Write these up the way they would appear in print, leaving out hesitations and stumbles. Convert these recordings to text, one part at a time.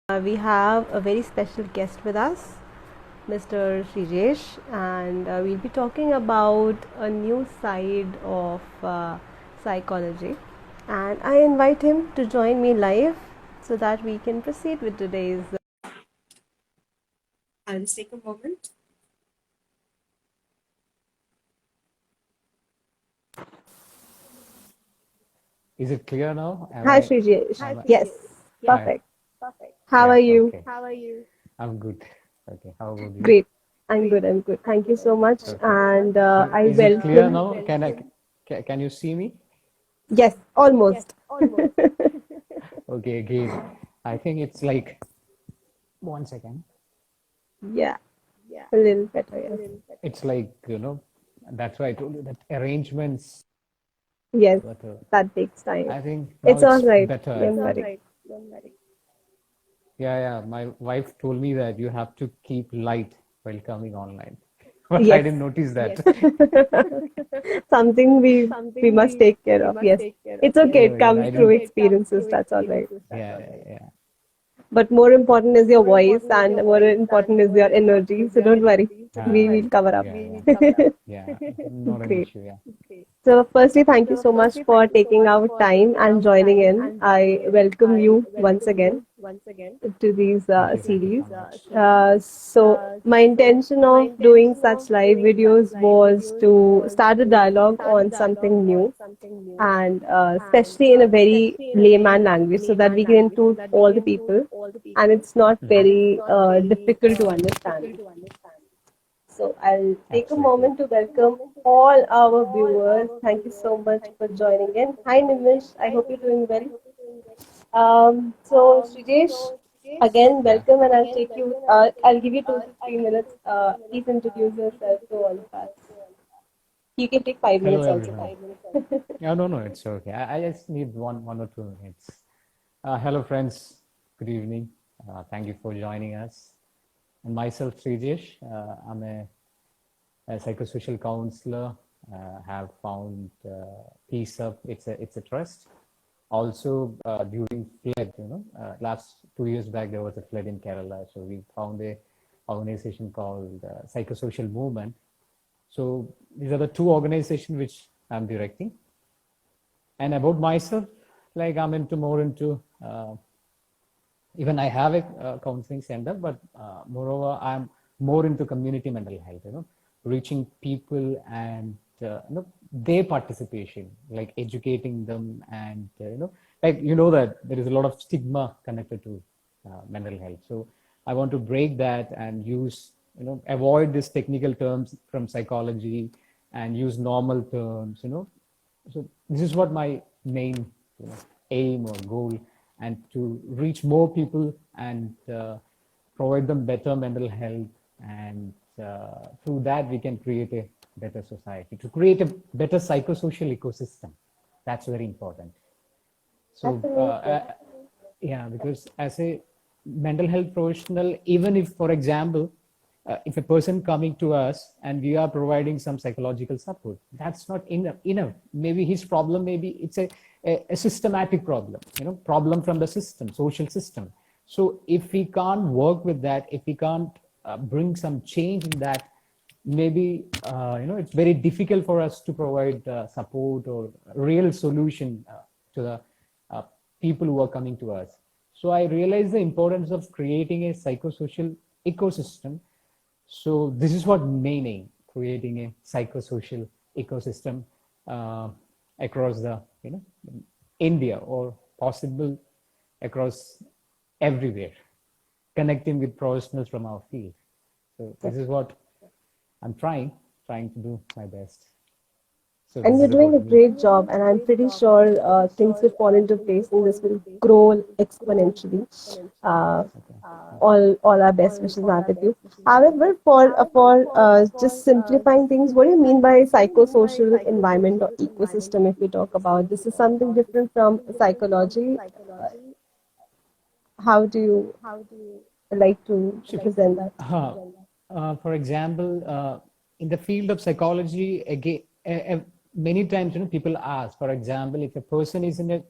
We have a very special guest with us, Mr. Srijesh, and we'll be talking about a new side of psychology. And I invite him to join me live so that we can proceed with today's. I'll just take a moment. Is it clear now? Hi, Srijesh. Yes, Hi. perfect. How Yeah, are you? okay. I'm good. Okay, how about you? Great. I'm good. I'm good. Thank you so much. Okay. And So I is it clear welcome. now? Can you see me? Yes, almost. Okay, again. I think it's like 1 second. Yeah, a little better. Yes. It's like, that's why I told you that arrangements, Yes, but that takes time. I think now It's all it's right. better, I Don't think. worry. Yeah, yeah. My wife told me that you have to keep light while coming online. But I Yes, didn't notice that. something we must take care of. Yes, it's okay. Oh, It even comes I through didn't. experiences. That's all right. Yeah, yeah, yeah. But more important is your voice, and more important is your energy. So don't worry. We Ah, will cover up. yeah, yeah, yeah. Not an Great. issue. Yeah. So, firstly, thank you so much for taking out time and joining in. I welcome you once again to these Thank you series. so much. So, my intention of doing such live videos was to start a dialogue on something new and especially in a very layman language so that we can include all the people and it's not very difficult to understand. So I'll take a Absolutely. moment to welcome all our viewers. Thank you so much for joining in. Hi Nimish, I hope you're doing well. So Srijesh, again Yeah. welcome and I'll take you. I'll give you 2 to 3 minutes. Please introduce yourself to all of us. You can take five Hello, minutes also. everyone. Yeah, no, no, it's okay. I just need one or 2 minutes. Hello, friends. Good evening. Thank you for joining us. And myself, Srijesh. I'm a psychosocial counselor. Have found Peace Up. It's a trust. Also, during flood, last 2 years back there was a flood in Kerala, so we found a organization called Psychosocial Movement. So these are the two organizations which I'm directing. And about myself, like I'm into more into even I have a counseling center, but moreover, I'm more into community mental health, reaching people and, their participation, like educating them and, like, that there is a lot of stigma connected to mental health. So I want to break that and use, avoid these technical terms from psychology and use normal terms, so this is what my main aim or goal, and to reach more people and provide them better mental health, and through that we can create a better society, to create a better psychosocial ecosystem. That's very important. So Absolutely. yeah, because as a mental health professional, even if, for example, if a person coming to us and we are providing some psychological support, that's not enough. Maybe his problem, maybe it's a systematic problem, problem from the system, social system. So if we can't work with that, if we can't bring some change in that, maybe it's very difficult for us to provide support or real solution to the uh, people who are coming to us. So I realized the importance of creating a psychosocial ecosystem. So this is what main aim, creating a psychosocial ecosystem uh, across the India, or possible across everywhere, connecting with professionals from our field. So this is what I'm trying to do my best. So And this you're is doing a about me. great job, and I'm pretty sure things will fall into place and this will grow exponentially. Uh, Okay. all our best wishes are with you. However, for just simplifying things, what do you mean by psychosocial environment or ecosystem? If we talk about this, is something different from psychology. Uh, how do you like to So, present that? for example, in the field of psychology, again, many times, people ask, for example, if a person is in a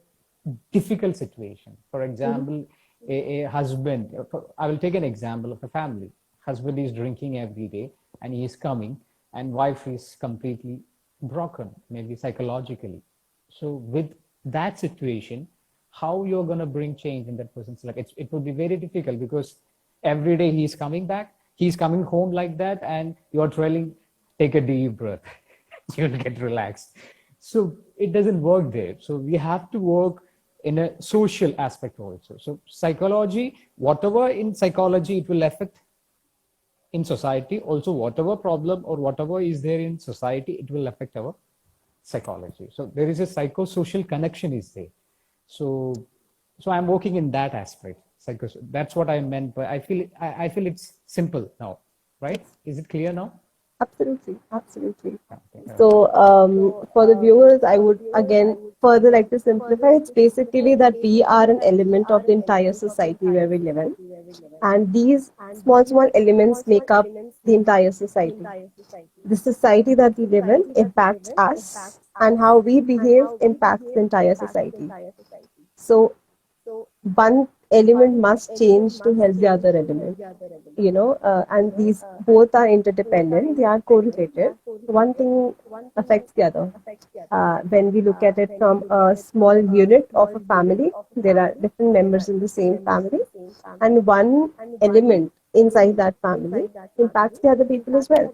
difficult situation, for Hmm. example, a husband, I will take an example of a family. Husband is drinking every day and he is coming, and wife is completely broken, maybe psychologically. So with that situation, how you're going to bring change in that person's life? It would be very difficult, because every day he's coming back, he's coming home like that, and you're telling, take a deep breath, you'll get relaxed. So it doesn't work there. So we have to work in a social aspect also. So psychology, whatever in psychology, it will affect in society. Also, whatever problem or whatever is there in society, it will affect our psychology. So there is a psychosocial connection is there. So I'm working in that aspect. That's what I meant. But I feel it's simple now, right? Is it clear now? Absolutely, absolutely. Okay. So, for the viewers, I would again further like to simplify. It's basically that we are an element of the entire society where we live in, and these small, small elements make up the entire society. The society that we live in impacts us, and how we behave impacts the entire society. So, one element must change to help the other element, and these both are interdependent, they are correlated. One thing affects the other. When we look at it from a small unit of a family, there are different members in the same family, and one element inside that family impacts the other people as well.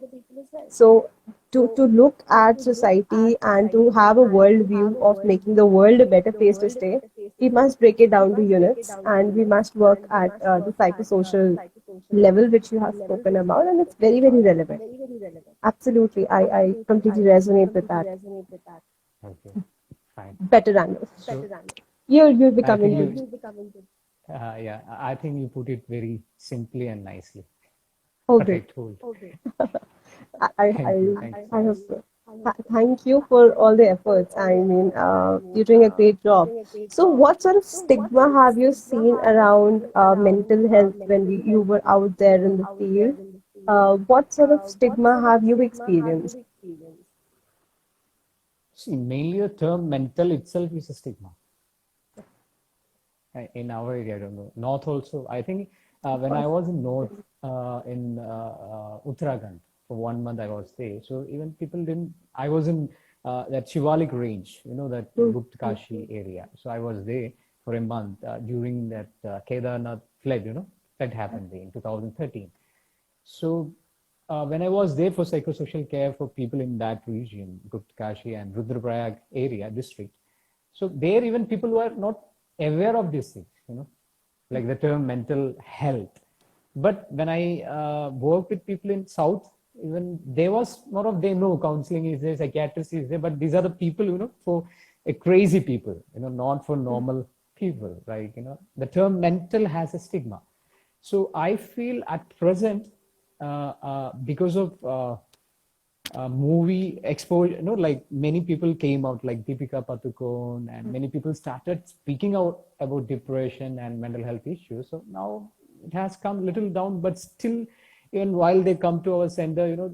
So to look at society and to have a world view of making the world a better place to stay, we must break it down to units, and we must work at the psychosocial level which you have spoken about, and it's very, very relevant. Absolutely, I completely resonate with that. Okay, fine. Better Randall. So You're I becoming think good. yeah, I think you put it very simply and nicely. Oh, What I great. told. I, I, Thank you. I, Thank you so I much. have. Thank you for all the efforts. I mean, you're doing a great job. So, what sort of stigma have you seen around mental health when you were out there in the field? What sort of stigma have you experienced? See, mainly the term mental itself is a stigma. In our area, I don't know. North also, I think Of when I course. was in North, in Uttarakhand, for 1 month I was there. So even people didn't, I was in that Shivalik range, that Hmm. Gupt Kashi area. So I was there for a month during that Kedarnath flood, that happened there in 2013. So when I was there for psychosocial care for people in that region, Gupt Kashi and Rudraprayag area, district, so there even people were not aware of these things, like the term mental health. But when I work with people in South, even there was more of, they know counseling is there, psychiatrist is there, but these are the people, for a crazy people, not for normal people, right? The term mental has a stigma. So I feel at present, because of movie exposure, like many people came out, like Deepika Padukone, and many people started speaking out about depression and mental health issues. So now it has come little down, but still, even while they come to our center,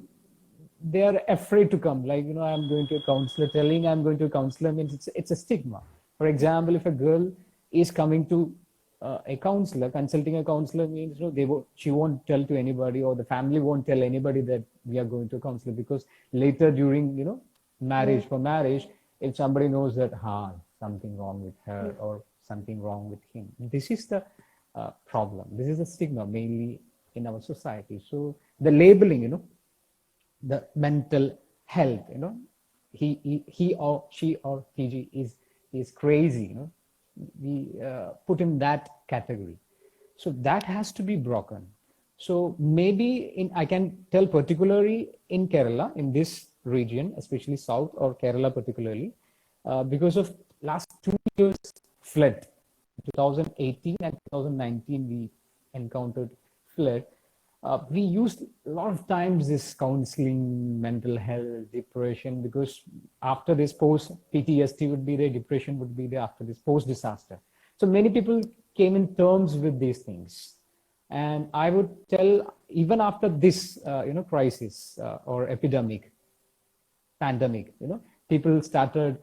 they are afraid to come. Like, I'm going to a counselor, telling I'm going to a counselor means it's a stigma. For example, if a girl is coming to a counselor, consulting a counselor means, she won't tell to anybody, or the family won't tell anybody that we are going to a counselor, because later during, Yes. marriage, if somebody knows that, something wrong with her or something wrong with him, this is the problem. This is the stigma mainly in our society. So the labeling, the mental health, he or she or he is crazy, we put in that category. So that has to be broken. So maybe I can tell particularly in Kerala, in this region, especially South or Kerala particularly, because of last 2 years flood, 2018 and 2019 we encountered flood. We used a lot of times this counseling, mental health, depression, because after this post PTSD would be there, depression would be there after this post disaster. So many people came in terms with these things. And I would tell, even after this, crisis or epidemic, pandemic, people started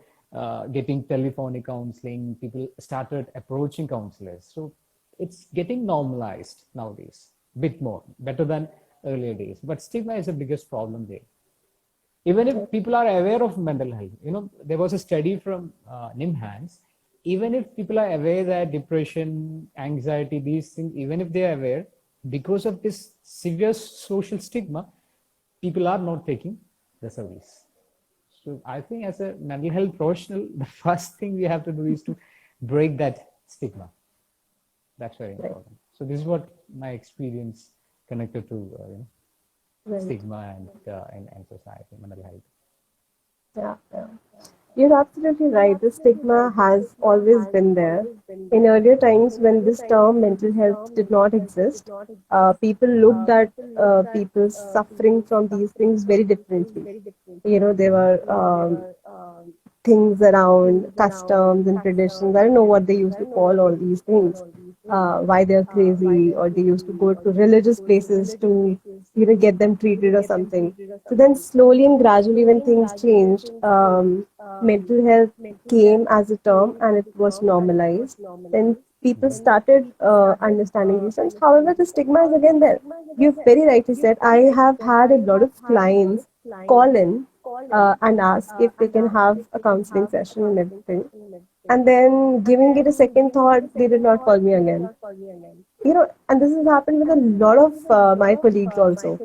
getting telephonic counseling, people started approaching counselors. So it's getting normalized nowadays, bit more, better than earlier days. But stigma is the biggest problem there. Even if people are aware of mental health, there was a study from NIMHANS. Even if people are aware that depression, anxiety, these things, even if they are aware, because of this severe social stigma, people are not taking the service. So I think as a mental health professional, the first thing we have to do is to break that stigma. That's very Right. important. So this is what my experience connected to Right. stigma and society, mental health. Yeah. Yeah. You're absolutely right. The stigma has always been there. In earlier times, when this term mental health did not exist, people looked at people suffering from these things very differently. There were things around customs and traditions. I don't know what they used to call all these things, why they're crazy, or they used to go to religious places to, get them treated or something. So then, slowly and gradually, when things changed, mental health came as a term and it was normalized. Then people started understanding these things. However, the stigma is again there. You've very rightly said, I have had a lot of clients call in and ask if they can have a counseling session and everything. And then giving it a second thought, they did not call me again. And this has happened with a lot of my colleagues also.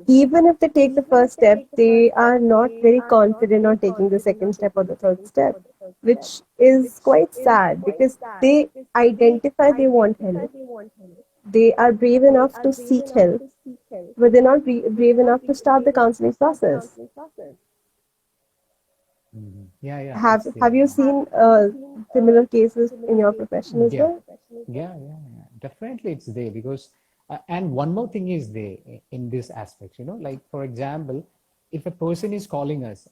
Even if they take the first step, they are not very confident on taking the second step or the third step, which is quite sad because they identify they want help. They are brave enough to seek help, but they're not brave enough to start the counseling process. Yeah, yeah, Have it's there. Have you seen similar cases in your profession as Yeah, well? yeah. Definitely, it's there because, and one more thing is there in this aspect. Like for example, if a person is calling us,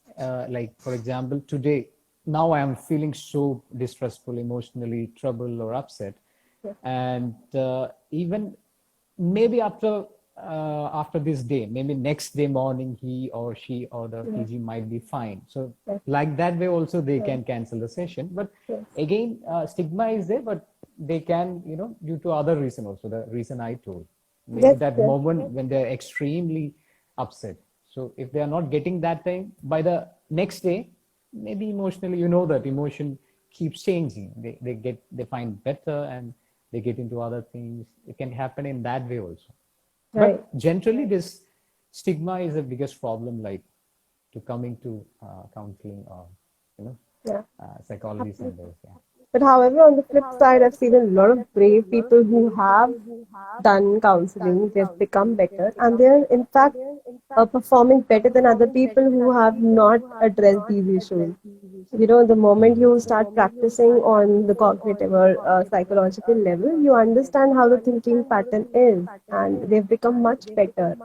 like for example, today, now I am feeling so distressful, emotionally troubled or upset, and even maybe after this day, maybe next day morning, he or she or the Yeah. PG might be fine. So Yes. like that way also they can cancel the session. But Yes. again, stigma is there, but they can, due to other reason also, the reason I told, maybe Yes. that Yes. moment when they're extremely upset. So if they are not getting that time, by the next day, maybe emotionally, that emotion keeps changing. They find better and they get into other things. It can happen in that way also. Right. But generally, this stigma is the biggest problem, like to coming to counseling or you know Yeah. psychology centers. Yeah. But however, on the flip side, I've seen a lot of brave people who have done counseling. They've become better, and they're in fact performing better than other people who have not addressed these issues. The moment you start practicing on the cognitive or psychological level, you understand how the thinking pattern is, and they've become much better.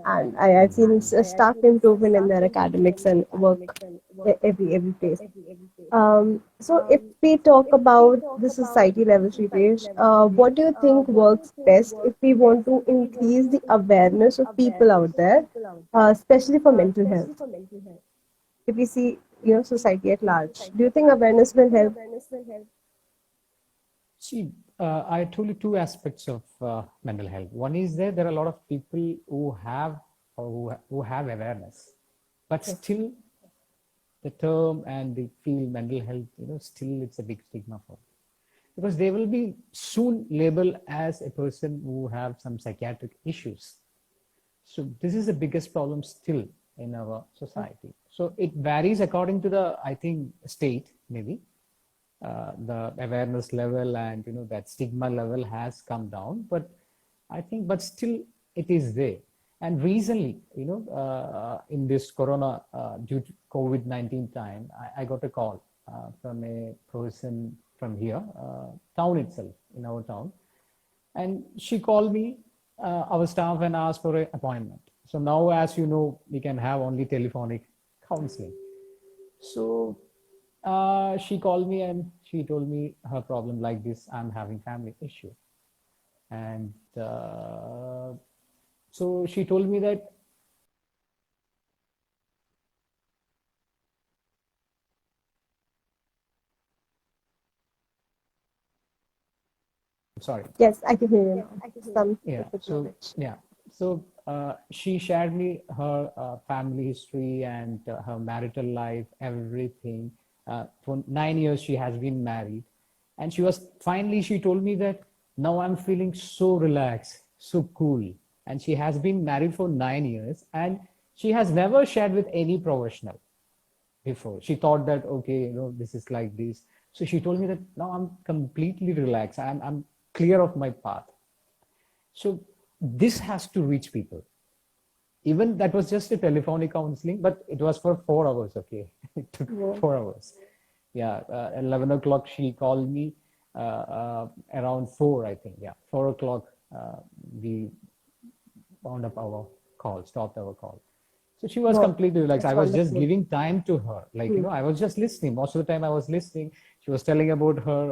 And I've seen a stark improvement in their academics and work every place. So if we talk about the society level, Shritesh, what do you think works best if we want to increase the awareness of people out there, especially for mental health? If we see, society at large, do you think awareness will help? See, I told you two aspects of mental health. One is there are a lot of people who have or who have awareness, but Yes. still the term and the field mental health, still it's a big stigma for them. Because they will be soon labeled as a person who have some psychiatric issues. So this is the biggest problem still in our society. So it varies according to the, I think, state maybe. The awareness level and that stigma level has come down, but I think, but still it is there. And recently, in this corona, due to COVID-19 time, I got a call from a person from here, town itself, in our town, and she called me, our staff, and asked for an appointment. So now, as you know, we can have only telephonic counseling. So she called me and she told me her problem like this. I'm having family issue, and so she told me that Sorry. Yes, I can hear you now. Some Yeah. bit So glitch. yeah. So she shared me her family history and her marital life, everything. For 9 years, she has been married, and she was finally. She told me that now I'm feeling so relaxed, so cool. And she has been married for 9 years, and she has never shared with any professional before. She thought that okay, this is like this. So she told me that now I'm completely relaxed. I'm clear of my path. So this has to reach people. Even that was just a telephonic counseling, but it was for 4 hours. Okay, it took Wow. 4 hours. Yeah, 11 o'clock she called me. Around four, I think. Yeah, 4 o'clock. We wound up our call, stopped our call. So she was Wow. completely relaxed. That's I was just wonderful. giving time to her. Like, Hmm. I was just listening. Most of the time I was listening. She was telling about her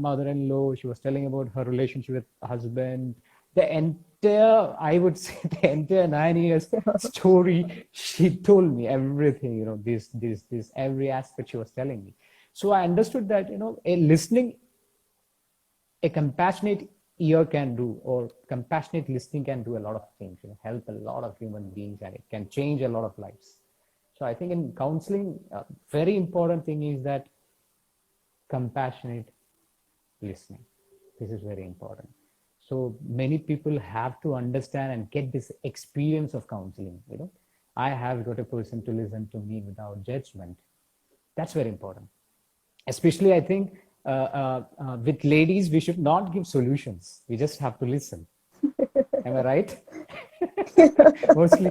mother-in-law. She was telling about her relationship with husband. The entire, I would say, the entire 9 years story, she told me everything, this, every aspect she was telling me. So I understood that, a listening, a compassionate ear can do, or compassionate listening can do a lot of things, help a lot of human beings, and it can change a lot of lives. So I think in counseling, very important thing is that compassionate listening. This is very important. So many people have to understand and get this experience of counseling. I have got a person to listen to me without judgment. That's very important. Especially, I think with ladies, we should not give solutions. We just have to listen. Am I right? Mostly.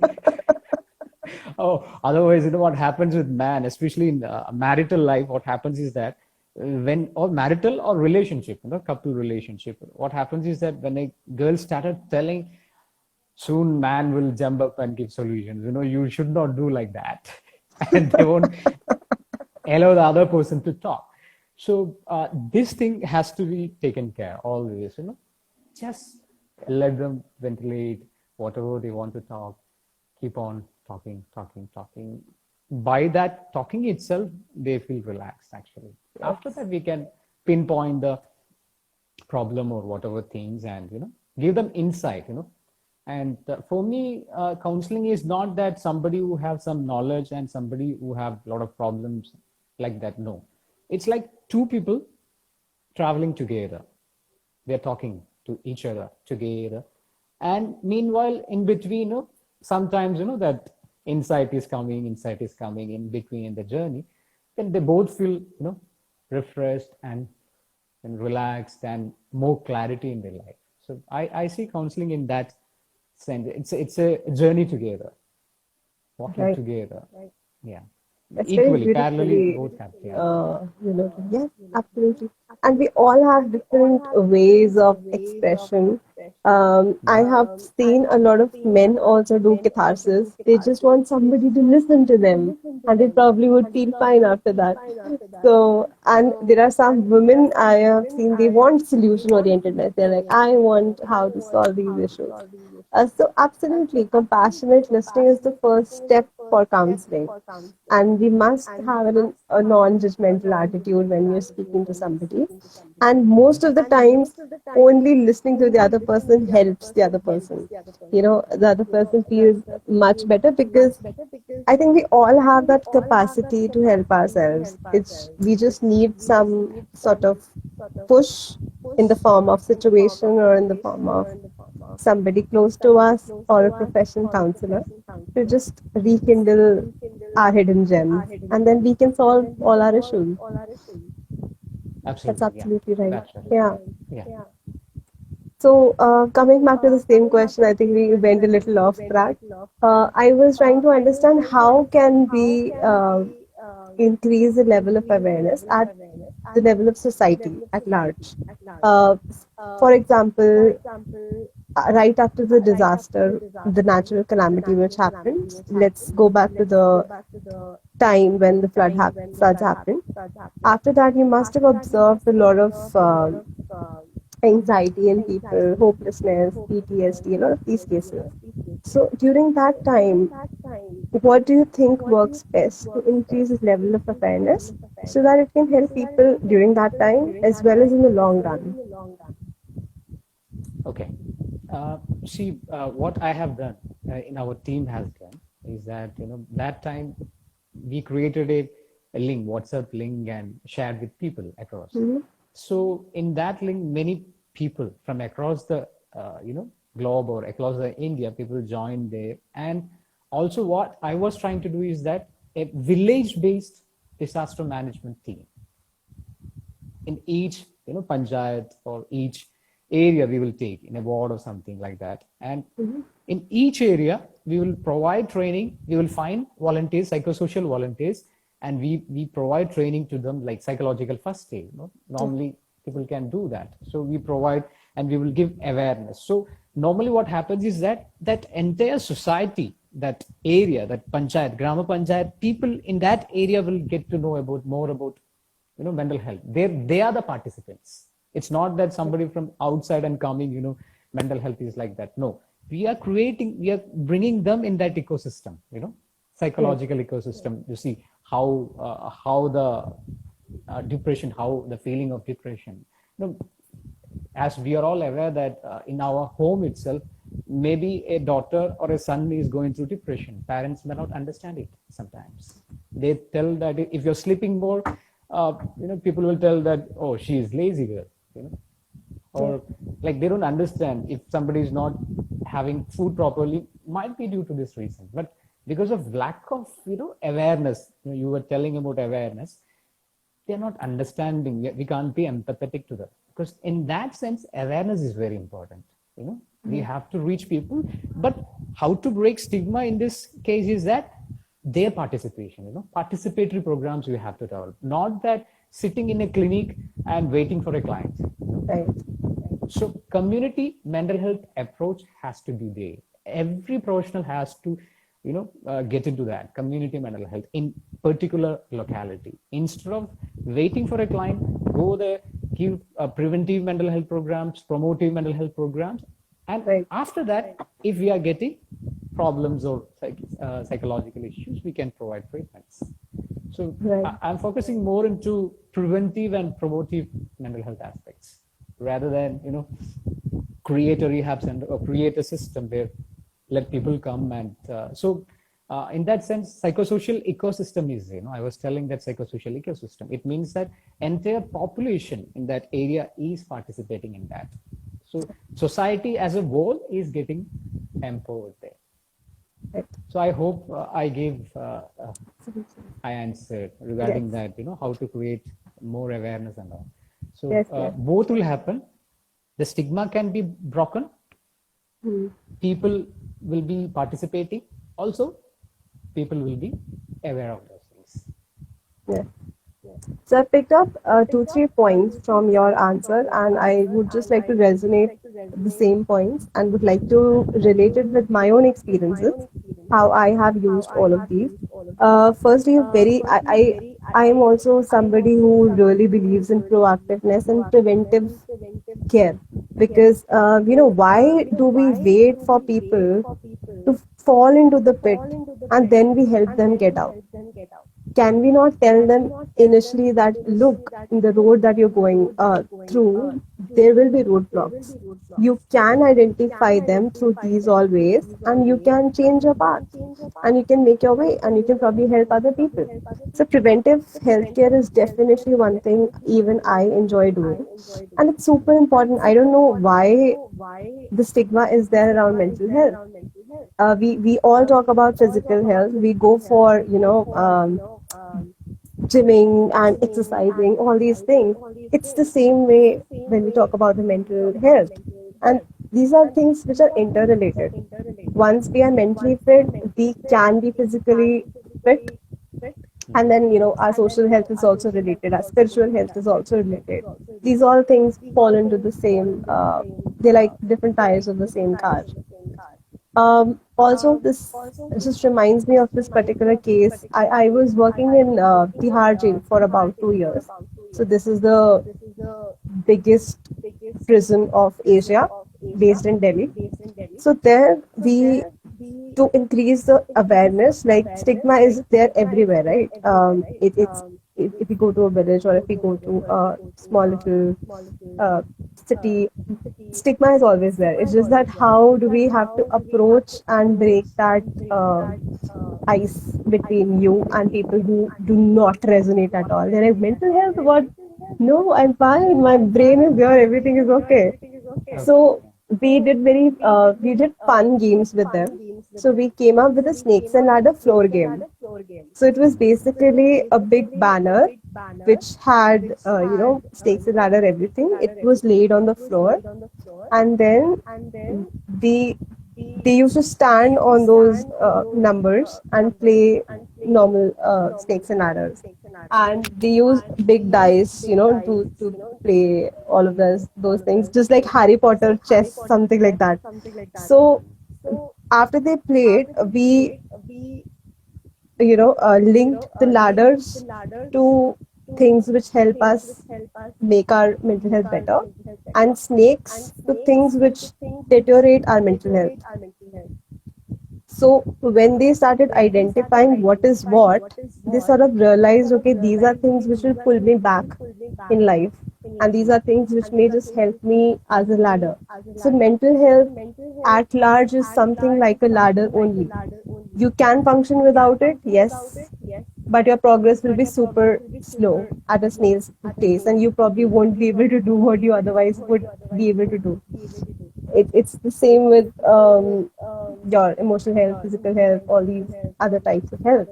Oh, otherwise, what happens with man, especially in marital life, what happens is that when, or marital or relationship, couple relationship, what happens is that when a girl started telling, soon man will jump up and give solutions. You should not do like that. And they won't allow the other person to talk. So this thing has to be taken care always. Just let them ventilate whatever they want to talk. Keep on talking, talking, talking. By that talking itself, they feel relaxed. Actually, after Yes. that, we can pinpoint the problem or whatever things, and give them insight. And for me, counseling is not that somebody who have some knowledge and somebody who have a lot of problems, like that. No, it's like two people traveling together. They're talking to each other together, and meanwhile in between, sometimes that insight is coming in between in the journey. Then they both feel refreshed and relaxed and more clarity in their life. So I see counseling in that sense. It's a journey together, walking Right. together. Yeah, That's very equally, parallelly, beautifully, both have. Yeah. yes, absolutely. And we all have different ways of expression. I have seen a lot of men also do catharsis. They just want somebody to listen to them, and they probably would feel fine after that. So, and there are some women I have seen, they want solution orientedness. They're like, I want how to solve these issues. So, absolutely, compassionate listening is the first step for counseling. And we must have a non judgmental attitude when you're speaking to somebody. And most of the times, only listening to the other person helps the other person. The other person feels much better because I think we all have that capacity to help ourselves. We just need some sort of push in the form of situation or in the form of somebody close to us or a professional counselor to just rekindle our hidden gems, and then we can solve all our issues. That's Absolutely. Yeah, absolutely right. that's right. Yeah. Yeah. So, coming back to the same question, I think we went a little off track. I was trying to understand how can we increase the level of awareness at the level of society at large. Uh, for example, right after the disaster, the natural calamity which happened, let's go back to the time when the floods happened. After that, you must have observed a lot of anxiety in people, hopelessness, PTSD, a lot of these cases. So during that time, what do you think works best to increase this level of awareness so that it can help people during that time as well as in the long run? Okay. See, what I have done in our team has done is that, that time we created a link, WhatsApp link, and shared with people across. Mhm. So in that link, many people from across the, globe or across the India, people joined there. And also what I was trying to do is that a village-based disaster management team in each panchayat or each area we will take in a ward or something like that. And Mhm. in each area we will provide training, we will find volunteers, psychosocial volunteers, and we provide training to them like psychological first aid. Normally people can do that, so we provide and we will give awareness. So normally what happens is that that entire society, that area, that panchayat, grama panchayat, people in that area will get to know about more about mental health. They are the participants. It's not that somebody from outside and coming, mental health is like that. No, we are bringing them in that ecosystem, Yes. psychological ecosystem. You see how the depression, how the feeling of depression, as we are all aware that in our home itself, maybe a daughter or a son is going through depression. Parents may not understand it sometimes. They tell that if you're sleeping more, people will tell that, oh, she is lazy girl, Yes. or like they don't understand if somebody is not having food properly, might be due to this reason. But because of lack of awareness, you were telling about awareness, they're not understanding. We can't be empathetic to them, because in that sense awareness is very important. We Yes. have to reach people. But how to break stigma in this case is that their participation, participatory programs we have to develop, not that sitting in a clinic and waiting for a client. Right. So community mental health approach has to be there. Every professional has to get into that community mental health in particular locality. Instead of waiting for a client, go there, give preventive mental health programs, promotive mental health programs. And Right. after that, if we are getting problems or psychological issues, we can provide treatments. So Right. I'm focusing more into preventive and promotive mental health aspects, rather than create a rehab center or create a system where let people come. And in that sense, psychosocial ecosystem is, I was telling that psychosocial ecosystem, it means that entire population in that area is participating in that. So society as a whole is getting empowered there. Right. So I hope I gave I answered regarding Yes. that, how to create more awareness and all. So Yes. Yes. both will happen. The stigma can be broken. Hmm. People will be participating. Also, people will be aware of those things. Yes. So I picked up two, 3 points from your answer, and I would just like to resonate the same points and would like to relate it with my own experiences, how I have used all of these. Firstly, I am also somebody who really believes in proactiveness and preventive care, because why do we wait for people to fall into the pit and then we help them get out? Can we not tell them initially that, look, in the road that you're going through, there will be roadblocks. You can identify them through these all ways, and you can change your path, and you can make your way, and you can probably help other people. So preventive healthcare is definitely one thing even I enjoy doing, and it's super important. I don't know why the stigma is there around mental health. We all talk about physical health. We go for gymming and exercising, all these things. It's the same way when we talk about the mental health. And these are things which are interrelated. Once we are mentally fit, we can be physically fit. And then, our social health is also related, our spiritual health is also related. These all things fall into the same, they're like different tires of the same car. Also, this just reminds me of this particular case. I was working in Tihar jail for about 2 years. So this is the biggest prison of Asia, based in Delhi. So there we, to increase the awareness, like stigma is there everywhere, right? It's if we go to a village or if we go to a small little uh, city, stigma is always there. It's just that how do we have to approach and break that ice between you and people who do not resonate at all. They're like, mental health, what? No, I'm fine. My brain is here. Everything is okay. Okay. So we did fun games with them. So we came up with a snakes and ladder floor game. So it was basically a big banner which had, snakes and ladder, everything. It was laid on the floor, and then the they used to stand on those numbers and play normal snakes and ladders, and they use big dice, to play all of those things, just like Harry Potter, chess, something like that. So after they played, we linked the ladders to things which help us make our mental health better, and snakes to things which deteriorate our mental health. So when they started identifying what is what, they sort of realized, okay, these are things which will pull me back in life, and these are things which may just help me as a ladder. So mental health at large is something like a ladder only. You can function without it, yes, but your progress will be super slow at a snail's pace, and you probably won't be able to do what you otherwise would be able to do. It's the same with your emotional health, physical health, all these other types of health.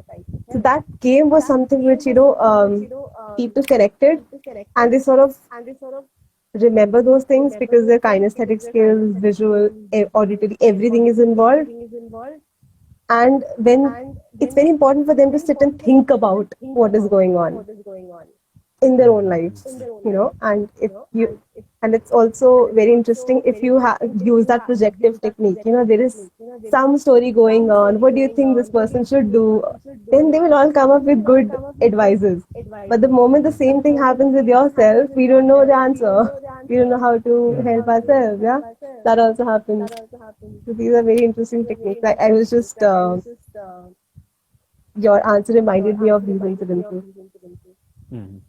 So that game was something which people connected, and they sort of remember those things because their kinesthetic skills, visual, auditory, everything is involved. And when it's very important for them to sit and think about what is going on in their own lives, and if you and it's also very interesting if you use that projective technique. There is some story going on, what do you think this person should do? Then they will all come up with good advices, but the moment the same thing happens with yourself, we don't know the answer. We don't know how to help ourselves. Yeah, that also happens. So these are very interesting techniques. I was just your answer reminded me of these incidences. Mhm.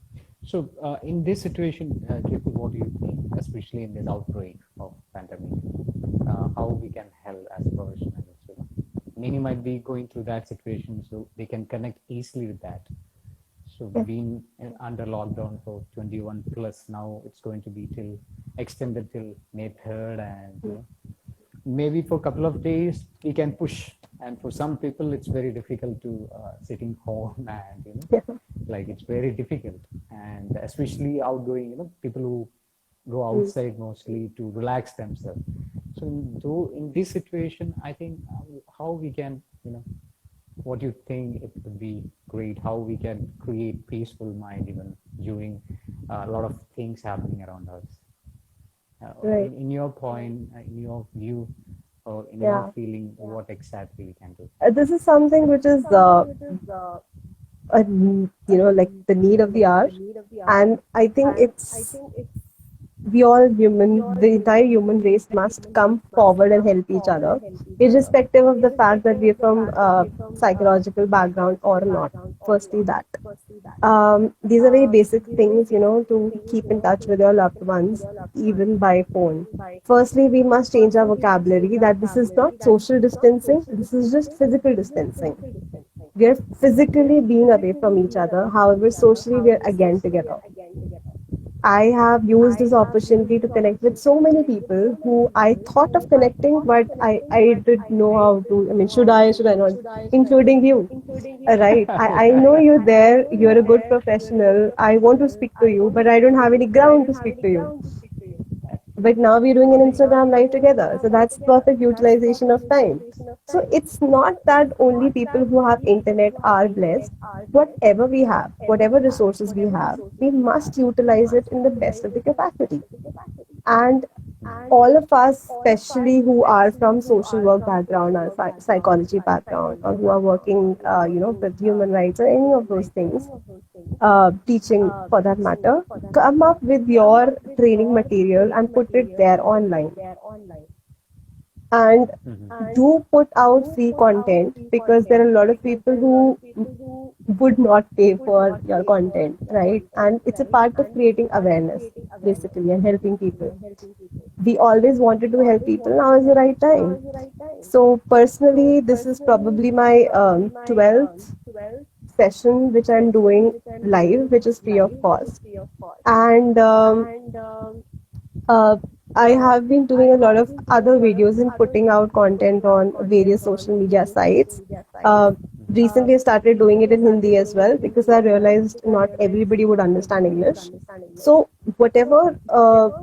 So, in this situation, Kirti, what do you think, especially in this outbreak of pandemic, how we can help as professionals? Many might be going through that situation, so they can connect easily with that. So, Yeah. being under lockdown for 21 plus, now it's going to be till extended till May 3rd, and maybe for a couple of days we can push. And for some people, it's very difficult to sitting home, and like it's very difficult, and especially outgoing, people who go outside mostly to relax themselves. So in this situation, I think how we can, what do you think it would be great, how we can create peaceful mind even during a lot of things happening around us. Right. In your point, in your view, or in Yeah. your feeling, what exactly we can do? This is something which is like the need of the hour, and I think it's we all human, the entire human race must come forward and help each other, irrespective of the fact that we're from psychological background or not. Firstly, that these are very basic things, to keep in touch with your loved ones, even by phone. Firstly, we must change our vocabulary that this is not social distancing, this is just physical distancing. We are physically being away from each other, however, socially, we are again together. I have used this opportunity to connect with so many people who I thought of connecting, but I didn't know how to. I mean, should I not? Including you. Right. I know you're there. You're a good professional. I want to speak to you, but I don't have any ground to speak to you. But now we're doing an Instagram live together. So that's perfect utilization of time. So it's not that only people who have internet are blessed. Whatever we have, whatever resources we have, we must utilize it in the best of the capacity. And all of us, especially who are from social work background or psychology background, or who are working, with human rights or any of those things, teaching for that matter, come up with your training material and put it there online. And do put out free content, because there are a lot of people who would not pay for your content, right? And it's a part of creating awareness. basically, and helping people. We always wanted to help people. Now is the right time. So personally, this is probably my 12th session which I'm doing live, which is free of cost. And uh, I have been doing a lot of other videos and putting out content on various social media sites. Uh, Recently, I started doing it in Hindi as well because I realized not everybody would understand English. So, whatever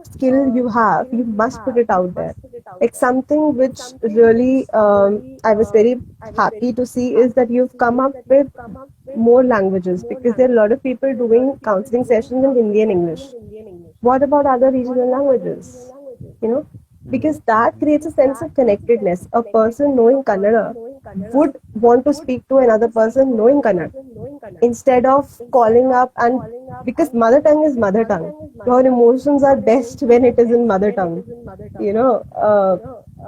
skill you have, you must put it out there. Like something which really I was very happy to see is that you've come up with more languages because there are a lot of people doing counseling sessions in Hindi and English. What about other regional languages? You know, because that creates a sense of connectedness. A person knowing Kannada would want to speak to another person knowing Kannada instead of calling up, and because mother tongue is mother tongue. Your emotions are best when it is in mother tongue. You know,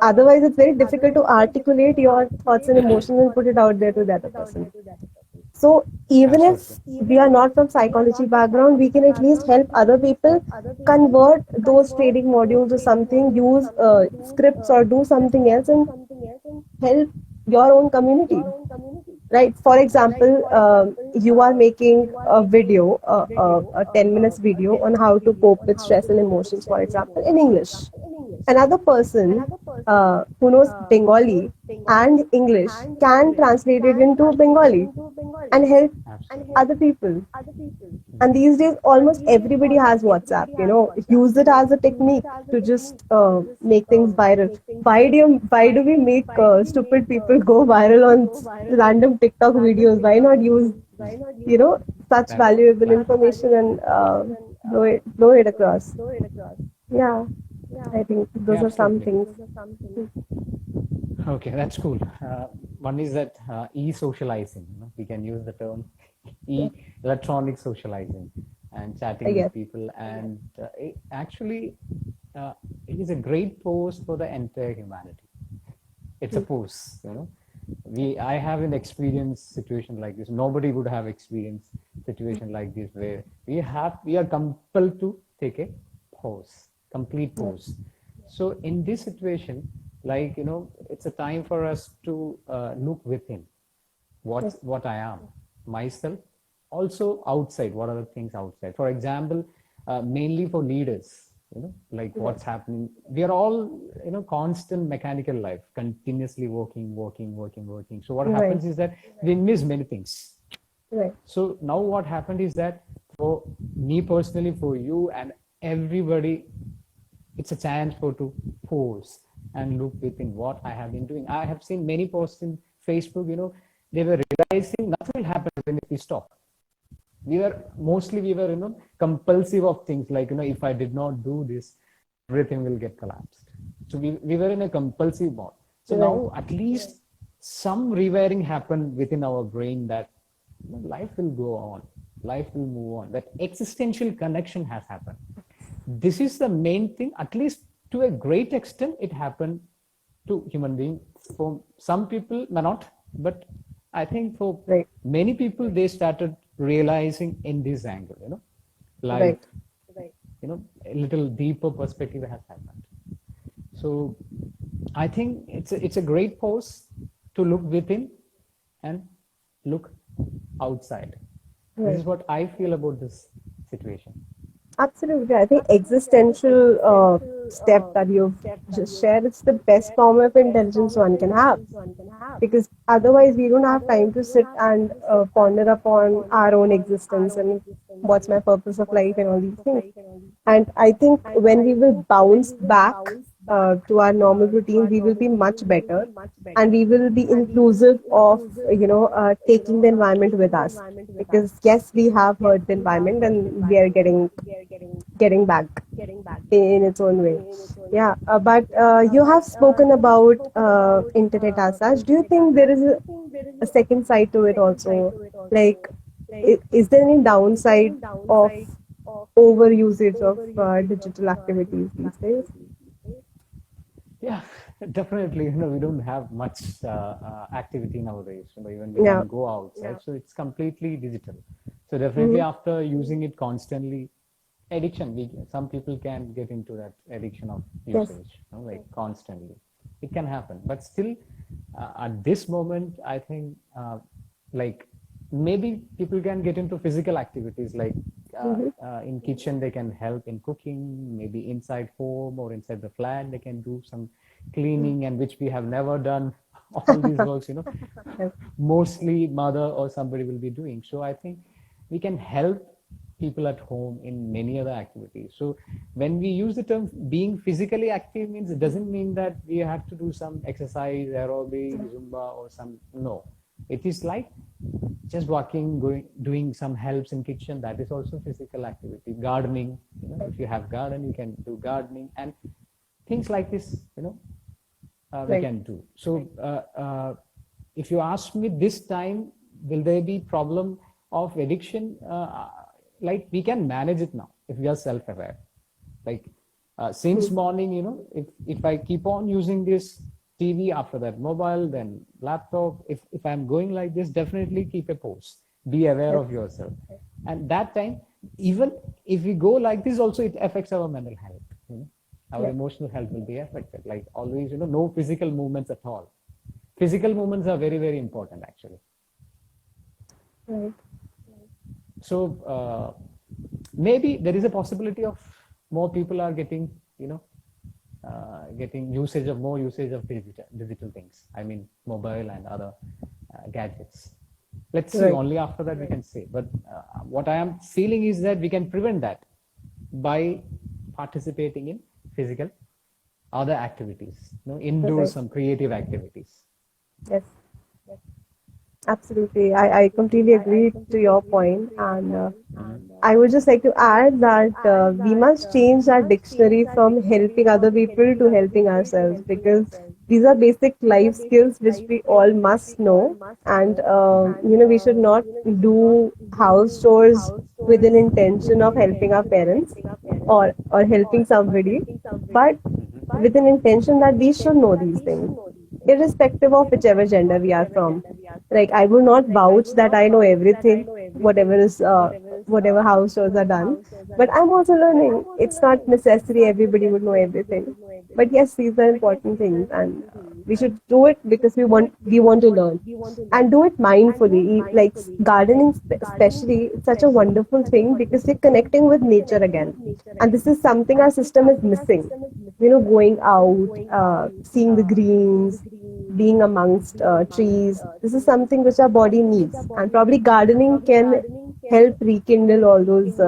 otherwise it's very difficult to articulate your thoughts and emotions and put it out there to the other person. So even if Absolutely. we are not from psychology background, we can at least help other people convert those trading modules or something, use scripts or do something else and help your own community. Right. For example, you are making a video, a 10 minutes video on how to cope with stress and emotions, for example, in English. Another person who knows Bengali and English can translate it into Bengali and help Absolutely. other people. And these days, almost everybody has WhatsApp. You know, use it as a technique to just make things viral. Why do we make stupid people go viral on random TikTok videos? Why not use such That valuable that information and blow it across? Yeah, I think yeah, those are some absolutely. things. Okay, that's cool. One is that e-socializing. We can use the term Yeah, electronic socializing and I chatting guess. with people, and uh, it is a great pose for the entire humanity. It's a Mm. pose, I haven't experienced situation like this. Nobody would have experienced situation like this where we are compelled to take a pause, complete Yeah. pause. So in this situation, it's a time for us to look within Yes. what I am, myself, also outside, what are the things outside. For example, mainly for leaders, like Right. what's happening. We are all, constant mechanical life, continuously working, working, working, working. So what Right. happens is that we miss many things. Right. So now what happened is that for me personally, for you and everybody, it's a chance for to pause and look within what I have been doing. I have seen many posts in Facebook, they were realizing nothing will happen when we stop. We were compulsive of things like, if I did not do this, everything will get collapsed. So we were in a compulsive mode. So Right. now at least some rewiring happened within our brain that life will go on, life will move on, that existential connection has happened. This is the main thing. At least to a great extent it happened to human being. For some people may not, but I think for Right. many people they started realizing in this angle, life, Right. a little deeper perspective has happened. So I think it's a great pose to look within and look outside. This is Right. what I feel about this situation. Absolutely. I think existential step that you've just shared, it's the best form of intelligence one can have. Because otherwise, we don't have time to sit and ponder upon our own existence and what's my purpose of life and all these things. And I think when we will bounce back to our normal routine, we will be much better, and we will be inclusive of taking the environment with us. Because yes, we have hurt the environment, and we are getting back in its own way. Yeah, but you have spoken about internet as such. Do you think there is a second side to it also? Like, is there any downside of over usage of digital activities these days? Yeah, definitely. We don't have much activity nowadays. Even we Yeah. can go outside, so it's completely digital. So definitely, Hmm. after using it constantly, addiction. Some people can get into that addiction of Yes. usage, like constantly. It can happen, but still, at this moment, I think, like maybe people can get into physical activities, like Mm-hmm. in kitchen they can help in cooking, maybe inside home or inside the flat they can do some cleaning, and which we have never done. All these works, Yes. mostly mother or somebody will be doing. So I think we can help people at home in many other activities. So when we use the term being physically active, means it doesn't mean that we have to do some exercise, aerobic, zumba, or some. No, it is like just walking, going, doing some helps in kitchen. That is also physical activity. Gardening, if you have garden, you can do gardening, and things like this, we Right. can do. So if you ask me this time, will there be problem of addiction? Like we can manage it now if we are self-aware. Like since Mm. morning, if I keep on using this TV, after that mobile, then laptop, if I'm going like this, definitely keep a pause. Be aware Yes. of yourself. And that time, even if we go like this, also it affects our mental health. Our Yes. emotional health will be affected. Like always, no physical movements at all. Physical movements are very, very important actually. Right. So maybe there is a possibility of more people are getting, getting more usage of digital things. I mean, mobile and other gadgets. Let's see. Right. Only after that we can say. But what I am feeling is that we can prevent that by participating in physical other activities, indoors, Right. some creative activities. Yes. Absolutely. I completely agree to your point, and I would just like to add that we must change our dictionary from helping other people to helping ourselves, because these are basic life skills which we all must know. And we should not do house chores with an intention of helping our parents or helping somebody, but with an intention that we should know these things, irrespective of whichever gender we are from. Like, I will not vouch that I know everything, whatever is whatever house chores are done, but I'm also learning. It's not necessary everybody would know everything, but yes, these are important things, and we should do it because we want to learn, and do it mindfully. Like gardening, especially, it's such a wonderful thing because you're connecting with nature again, and this is something our system is missing. Going out, seeing the greens, being amongst trees. This is something which our body needs, and probably gardening can help rekindle all those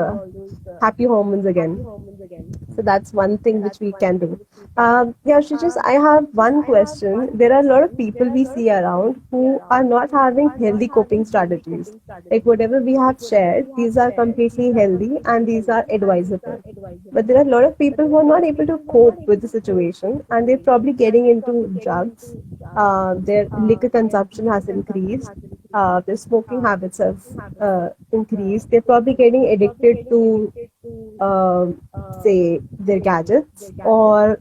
happy hormones again. So that's one thing which we can do. Yeah, Shrijis, I have one question. There are a lot of people we see around who are not having healthy coping strategies. Like whatever we have shared, these are completely healthy and these are advisable. But there are a lot of people who are not able to cope with the situation, and they're probably getting into drugs. Their liquor consumption has increased. Their smoking habits have increased. They're probably getting addicted to say their gadgets or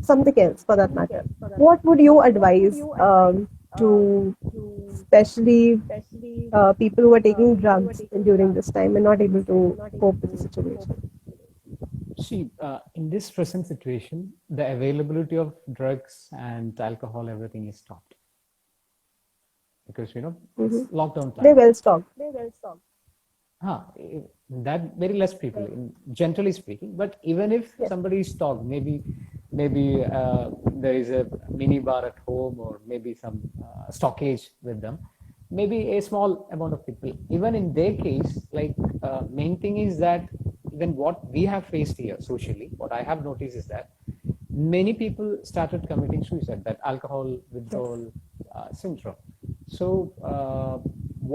something else for that matter. What would you advise to especially people who are taking drugs during this time and not able to cope with the situation? See, in this present situation, the availability of drugs and alcohol, everything is stopped because Hmm. it's lockdown They're time. well stocked. That very less people, generally speaking. But even if Yes. somebody is stocked, maybe there is a mini bar at home, or maybe some stockage with them. Maybe a small amount of people. Even in their case, like main thing is that even what we have faced here socially, what I have noticed is that many people started committing suicide, that alcohol Yes. withdrawal syndrome. So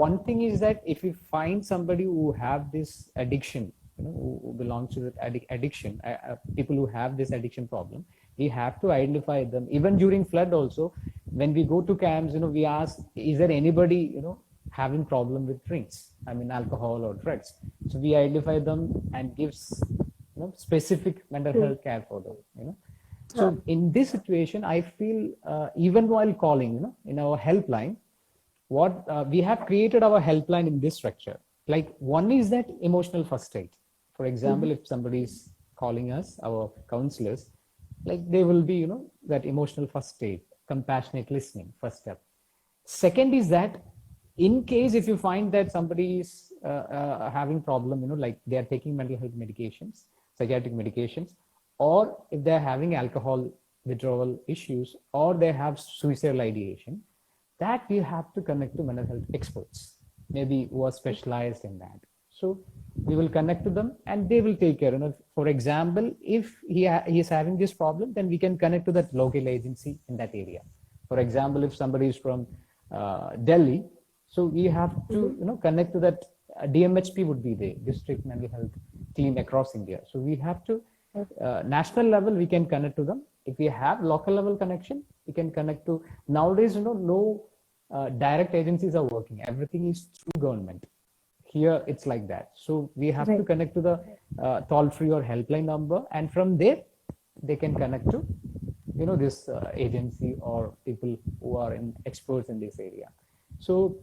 one thing is that if you find somebody who have this addiction, who belongs to that addiction, people who have this addiction problem, we have to identify them. Even during flood also, when we go to camps, we ask, is there anybody, having problem with drinks, I mean alcohol or drugs? So we identify them and gives specific mental Hmm. health care for them. Huh. So in this situation, I feel even while calling, in our helpline, what we have created our helpline in this structure. Like one is that emotional first aid. For example, if somebody is calling us, our counselors, like they will be, that emotional first aid, compassionate listening, first step. Second is that in case if you find that somebody is having problem, like they are taking mental health medications, psychiatric medications, or if they're having alcohol withdrawal issues, or they have suicidal ideation, that we have to connect to mental health experts, maybe who are specialized in that. So we will connect to them and they will take care. For example, if he is having this problem, then we can connect to that local agency in that area. For example, if somebody is from Delhi, so we have to connect to that. DMHP would be the district mental health team across India. So we have to national level, we can connect to them. If we have local level connection, we can connect to. Nowadays, no direct agencies are working. Everything is through government. Here it's like that. So we have to connect to the toll-free or helpline number, and from there they can connect to this agency or people who are experts in this area. So,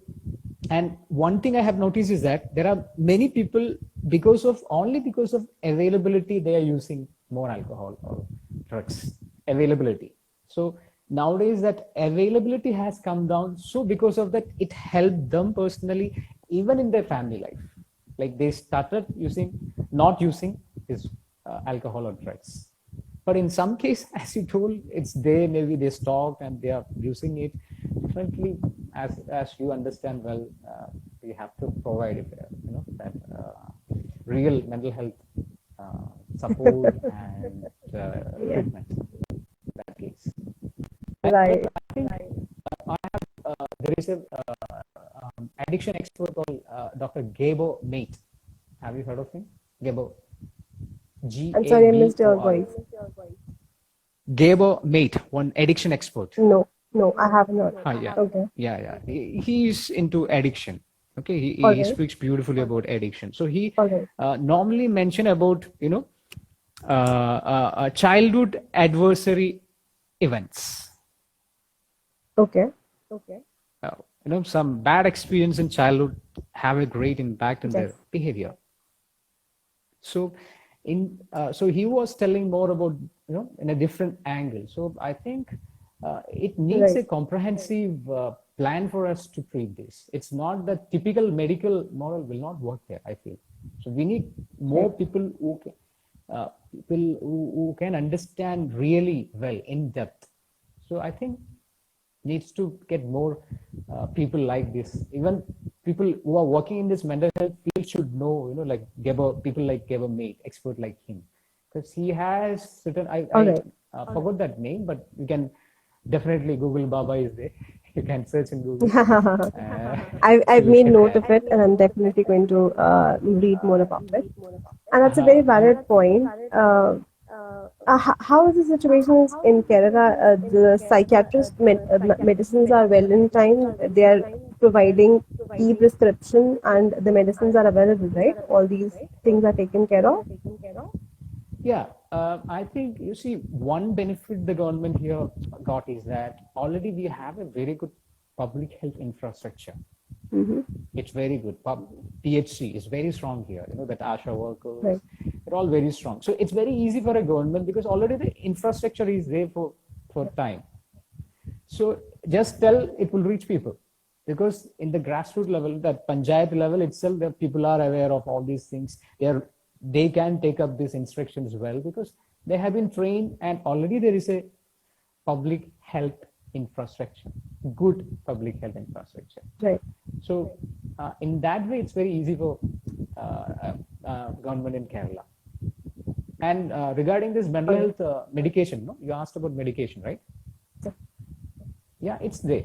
and one thing I have noticed is that there are many people, because of availability, they are using more alcohol or drugs. Availability. So nowadays that availability has come down. So because of that, it helped them personally, even in their family life. Like they started not using this alcohol or drugs. But in some case, as you told, it's there, maybe they stopped and they are using it differently. As you understand well, we have to provide that real mental health support and treatment in that case. Right. I think there is a addiction expert called Dr. Gabor Mate. Have you heard of him? Gabor. I'm sorry, I missed your voice. Gabor Mate, one addiction expert. No, I have not. Yeah. Okay. Yeah. He is into addiction. Okay. He speaks beautifully about addiction. So he normally mention about, childhood adversary events. Okay. Some bad experience in childhood have a great impact in their behavior. So so he was telling more about, in a different angle. So I think it needs a comprehensive plan for us to treat this. It's not the typical medical model will not work there, I feel. So we need more people who can understand really well in depth. So I think needs to get more people like this. Even people who are working in this mental health field should know, like people like Gabor Mate, expert like him, because he has certain. I forgot that name, but you can definitely Google. Baba is there. You can search in Google. I've made note of it, and I'm definitely going to read more about it. And that's a very valid point. How is the situation in Kerala? The psychiatrist medicines are well in time. They are providing e-prescription and the medicines are available, right? All these things are taken care of. Yeah, I think you see one benefit the government here got is that already we have a very good public health infrastructure. It's very good. PHC is very strong here. That ASHA workers, they're all very strong. So it's very easy for a government because already the infrastructure is there for time. So just tell, it will reach people. Because in the grassroots level, that panchayat level itself, the people are aware of all these things. They can take up these instructions well because they have been trained and already there is a public health infrastructure, good public health infrastructure. Right. So in that way, it's very easy for government in Kerala. And regarding this mental health medication, you asked about medication, right? Yeah, it's there.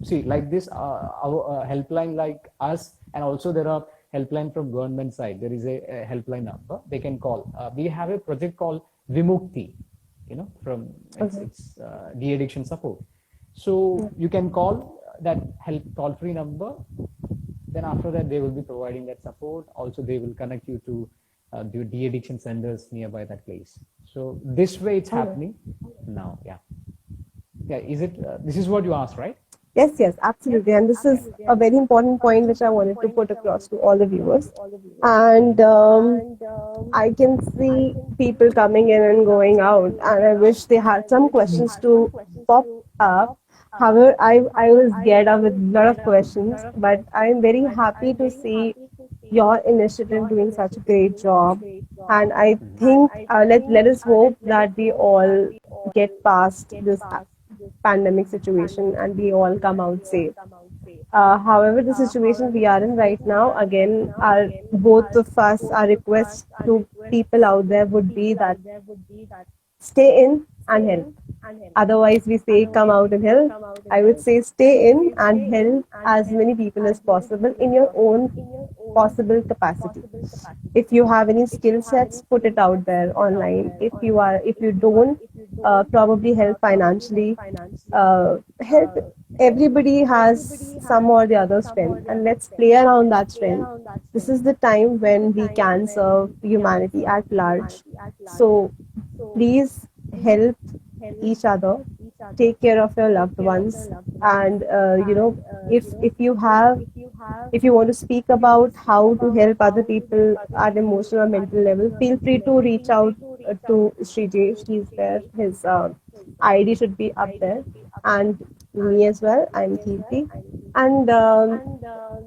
See, like this, our helpline like us, and also there are helpline from government side. There is a helpline number they can call. We have a project called Vimukti, from it's de-addiction support. So you can call that help toll-free number. Then after that, they will be providing that support. Also, they will connect you to the de-addiction centers nearby that place. So this way it's happening now. Yeah. Is it? This is what you asked, right? Yes, absolutely. And this is a very important point which I wanted to put across to all the viewers. And I can see people coming in and going out, and I wish they had some questions to pop up. However, I was geared up with a lot of questions, but I'm very happy to see your initiative doing such a great job. And I think let us hope that we all get past this pandemic situation and we all come out safe. However, the situation we are in right now, again, our both of us, our request to people out there would be that stay in and help. Otherwise, we say come out and help. I would say stay in and help as many people as possible in your own possible capacity. If you have any skill sets, put it out there online. If you don't, probably help financially. Help. Everybody has some or the other strength, and let's play around that strength. This is the time when we can serve humanity at large. So please help each other, take care of your loved ones, and if you want to speak about how to help other people at emotional or mental level, feel free to reach out to Srijesh. He's there. His ID should be up there, and me as well. I'm Kirti, and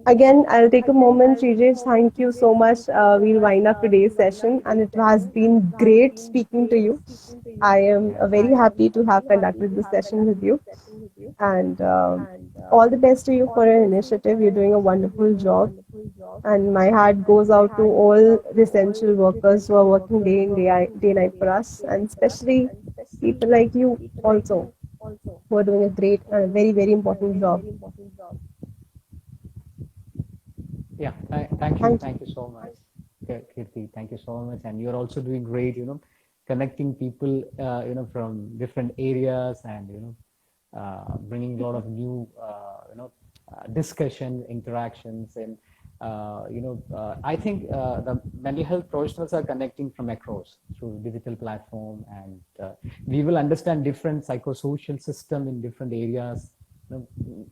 again, I'll take a moment, Srijesh. Thank you so much. We'll wind up today's session, and it has been great speaking to you. I am very happy to have conducted this session with you. And all the best to you for your initiative. You're doing a wonderful job. And my heart goes out to all the essential workers who are working day in, day night for us, and especially people like you also, who are doing a great and very, very important job. Yeah, Thank you. thank you so much, Kirti. Thank you so much, and you're also doing great. Connecting people, from different areas, and bringing a lot of new, discussion, interactions, and I think the mental health professionals are connecting from across through digital platform, and we will understand different psychosocial system in different areas.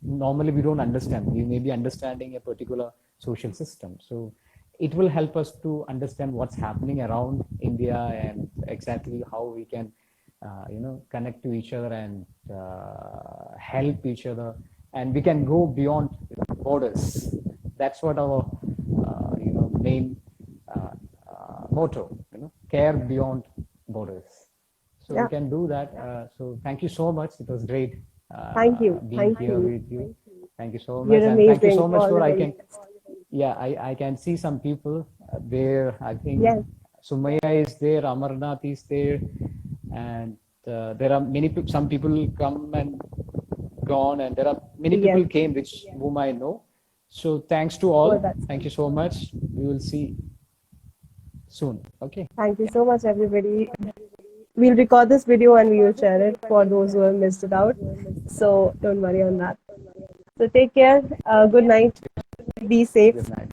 Normally we don't understand. We may be understanding a particular social system, so it will help us to understand what's happening around India and exactly how we can connect to each other and help each other, and we can go beyond borders. That's what our main motto, care beyond borders. So Yeah. we can do that. So thank you so much. It was great Thank you. being Thank here you. with you. Thank you so much, You're and thank you so amazing. much All for the I very can, best. yeah, I can see some people there. I think Yes. Sumaya is there, Amarnath is there, and there are some people come and gone, and there are many Yes. people came which whom I know. So thanks to Oh, all. that's Thank nice. you so much. We will see soon. Okay. Thank you Yeah. so much, everybody. We'll record this video and we will share it for those who have missed it out. So don't worry on that. So take care. Good night. Be safe. Good night.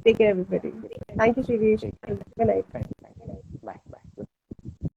Take care, everybody. Thank you, Shirish. Take care. Good night. Thank you.